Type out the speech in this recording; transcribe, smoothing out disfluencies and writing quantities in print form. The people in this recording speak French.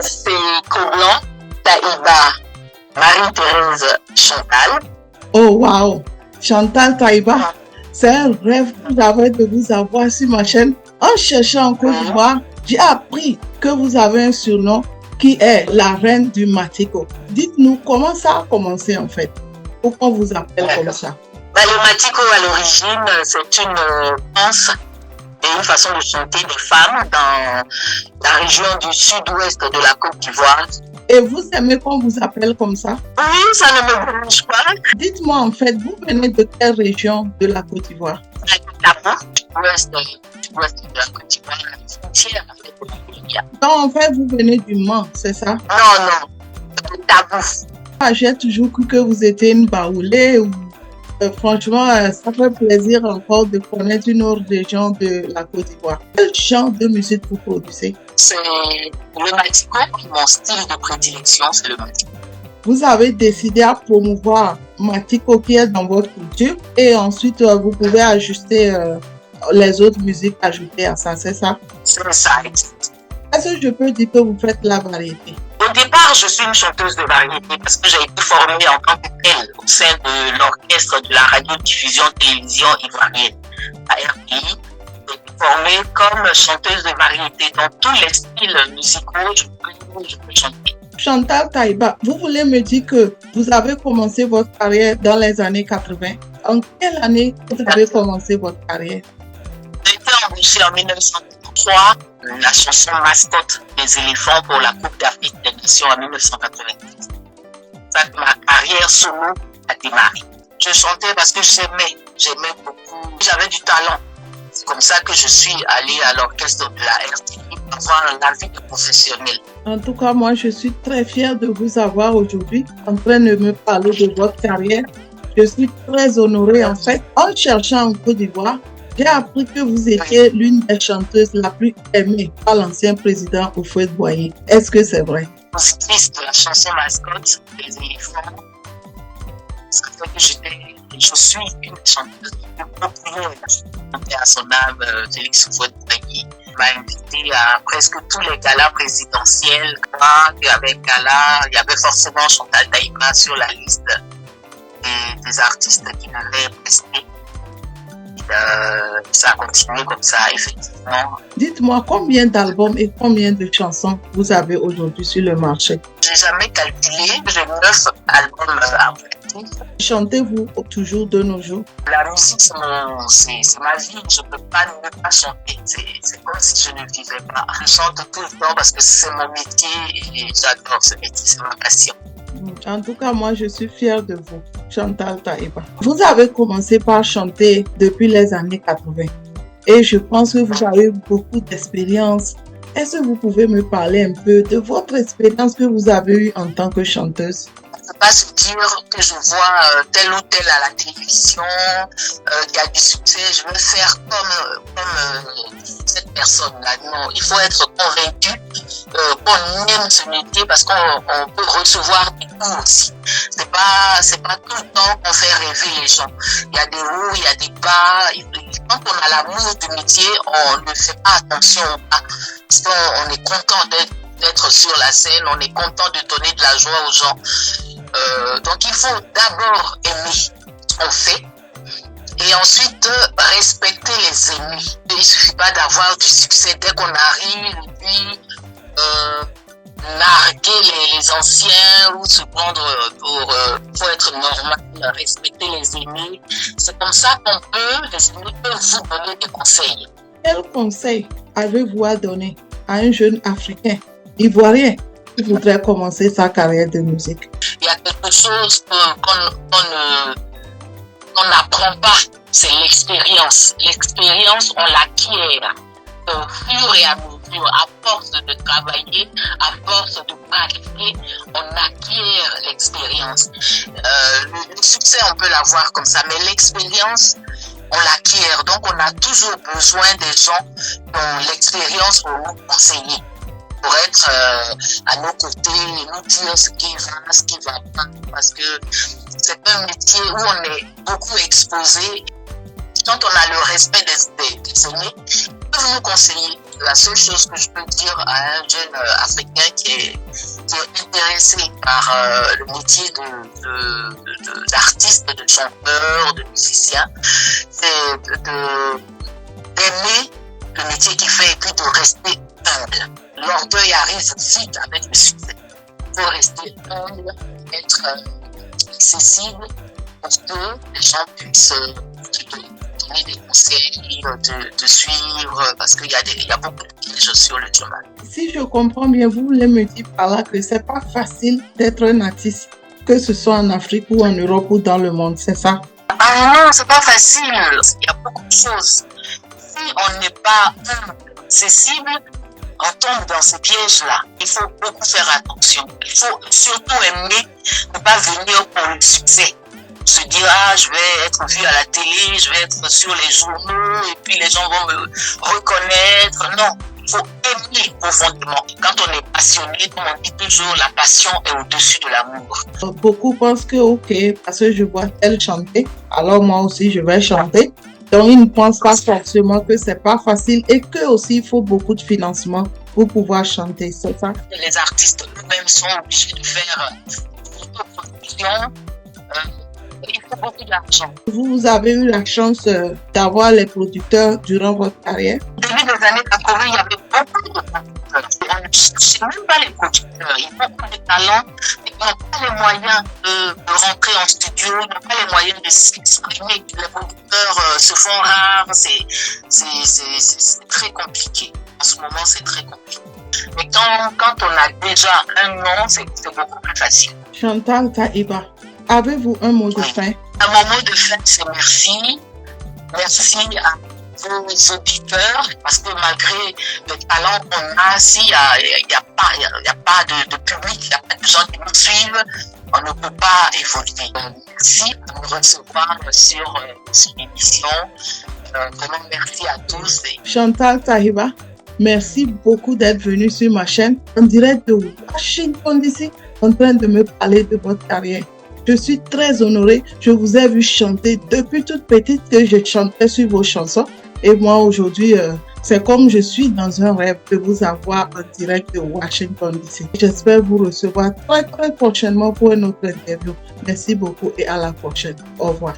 c'est Koblan, Taïba, Marie-Thérèse, Chantal. Oh, wow! Chantal Taïba, c'est un rêve que j'avais de vous avoir sur ma chaîne. En cherchant en Côte d'Ivoire, j'ai appris que vous avez un surnom qui est la reine du Matiko. Dites-nous comment ça a commencé en fait. Pourquoi on vous appelle comme ça? Le Matiko à l'origine, c'est une danse et une façon de chanter des femmes dans la région du sud-ouest de la Côte d'Ivoire. Et vous aimez qu'on vous appelle comme ça? Oui, ça ne me dérange pas. Dites-moi en fait, vous venez de quelle région de la Côte d'Ivoire? L'ouest de la Côte d'Ivoire, la frontière avec le Nigeria. Donc en fait, vous venez du Mans, c'est ça? Non, Tabou. J'ai toujours cru que vous étiez une baoulée ou franchement, ça fait plaisir encore de connaître une autre région de la Côte d'Ivoire. Quel genre de musique vous produisez? C'est le Matiko, mon style de prédilection, c'est le Matiko. Vous avez décidé à promouvoir Matiko qui est dans votre culture et ensuite vous pouvez ajuster les autres musiques ajoutées à ça, c'est ça? C'est ça. Est-ce que je peux dire que vous faites la variété? Au départ, je suis une chanteuse de variété parce que j'ai été formée en tant que telle au sein de l'orchestre de la radio-diffusion télévision ivoirienne, la RTI. J'ai été formée comme chanteuse de variété dans tous les styles musicaux, je peux chanter. Chantal Taïba, vous voulez me dire que vous avez commencé votre carrière dans les années 80. En quelle année vous avez commencé votre carrière? J'ai été embauchée en 1993, la chanson mascotte des éléphants pour la Coupe d'Afrique des Nations en 1990. Ça, ma carrière solo a démarré. Je chantais parce que j'aimais beaucoup, j'avais du talent. C'est comme ça que je suis allée à l'orchestre de la RTI pour avoir un avis de professionnel. En tout cas, moi, je suis très fière de vous avoir aujourd'hui en train de me parler de votre carrière. Je suis très honorée en fait. En cherchant en Côte d'Ivoire, j'ai appris que vous étiez l'une des chanteuses la plus aimée par l'ancien président Houphouët-Boigny. Est-ce que c'est vrai? Compositrice de la chanson mascotte des éléphants. Ça fait que je suis une chanteuse de populaire. À son âme, Félix Houphouët-Boigny m'a invité à presque tous les galas présidentiels. Avec gala, il y avait forcément Chantal Taïba sur la liste des artistes qui m'avaient presté. Ça a continué comme ça, effectivement. Dites-moi combien d'albums et combien de chansons vous avez aujourd'hui sur le marché? J'ai jamais calculé, j'ai 9 albums après. Chantez-vous toujours de nos jours? La musique, c'est ma vie, je ne peux pas ne pas chanter. C'est comme si je ne vivais pas. Je chante tout le temps parce que c'est mon métier et j'adore ce métier, c'est ma passion. En tout cas, moi, je suis fière de vous, Chantal Taïba. Vous avez commencé par chanter depuis les années 80 et je pense que vous avez eu beaucoup d'expérience. Est-ce que vous pouvez me parler un peu de votre expérience que vous avez eue en tant que chanteuse? Je ne peux pas se dire que je vois tel ou tel à la télévision qui a du succès, je veux faire comme cette personne-là. Non, il faut être convaincu qu'on aime ce métier parce qu'on peut recevoir des coups aussi. C'est pas tout le temps qu'on fait rêver les gens. Il y a des hauts, il y a des bas. Quand on a l'amour du métier, on ne fait pas attention aux bas. Parce qu'on est content d'être sur la scène, on est content de donner de la joie aux gens. Donc il faut d'abord aimer ce qu'on fait et ensuite respecter les ennemis. Il ne suffit pas d'avoir du succès dès qu'on arrive et puis narguer les anciens ou se prendre pour être normal, respecter les ennemis. C'est comme ça les ennemis peuvent vous donner des conseils. Quel conseil avez-vous à donner à un jeune Africain, Ivoirien, qui voudrait commencer sa carrière de musique? Il y a quelque chose qu'on n'apprend pas, c'est l'expérience. L'expérience, on l'acquiert au fur et à mesure, à force de travailler, à force de pratiquer, on acquiert l'expérience. Le succès, on peut l'avoir comme ça, mais l'expérience, on l'acquiert. Donc, on a toujours besoin des gens dont l'expérience pour nous conseiller, pour être à nos côtés et nous dire ce qui va pas, parce que c'est un métier où on est beaucoup exposé. Quand quand on a le respect des aînés, ils peuvent nous conseiller. La seule chose que je peux dire à un jeune Africain qui est intéressé par le métier d'artiste, de chanteur, de musicien, c'est d'aimer le métier qu'il fait et puis de rester humble. L'orgueil arrive vite avec le succès. Il faut rester humble, être accessible pour que les gens puissent donner des conseils, de suivre, parce qu'il y a beaucoup de pièges sur le chemin. Si je comprends bien, vous voulez me dire par là que c'est pas facile d'être un artiste, que ce soit en Afrique ou en Europe ou dans le monde, c'est ça? Ah non, c'est pas facile. Il y a beaucoup de choses. Si on n'est pas accessible, on tombe dans ces pièges-là. Il faut beaucoup faire attention. Il faut surtout aimer ne pas venir pour le succès. Se dire, je vais être vu à la télé, je vais être sur les journaux et puis les gens vont me reconnaître. Non, il faut aimer profondément. Quand on est passionné, comme on dit toujours, la passion est au-dessus de l'amour. Beaucoup pensent que, ok, parce que je vois elle chanter, alors moi aussi je vais chanter. Donc, ils ne pensent pas forcément que c'est pas facile et que aussi il faut beaucoup de financement pour pouvoir chanter, c'est ça? Les artistes eux-mêmes sont obligés de faire une production. Il faut beaucoup d'argent. Vous avez eu la chance d'avoir les producteurs durant votre carrière? Au début des années 80, il y avait beaucoup de producteurs. On ne cherchait même pas les producteurs. Il y a beaucoup de talents, mais ils n'ont pas les moyens de rentrer en studio, ils n'ont pas les moyens de s'exprimer. Les producteurs se font rares, c'est très compliqué. En ce moment, c'est très compliqué. Mais quand on a déjà un nom, c'est beaucoup plus facile. Chantal Taiba, avez-vous un mot de fin? Mon mot de fin, c'est merci. Merci à vos auditeurs, parce que malgré le talent qu'on a, s'il n'y a pas de public, il n'y a pas de gens qui nous suivent, on ne peut pas évoluer. Merci de nous recevoir sur l'émission. Vraiment, merci à tous. Chantal Taiba, merci beaucoup d'être venu sur ma chaîne en direct de Washington DC, en train de me parler de votre carrière. Je suis très honorée. Je vous ai vu chanter depuis toute petite que je chantais sur vos chansons. Et moi, aujourd'hui, c'est comme je suis dans un rêve de vous avoir en direct de Washington DC. J'espère vous recevoir très, très prochainement pour une autre interview. Merci beaucoup et à la prochaine. Au revoir.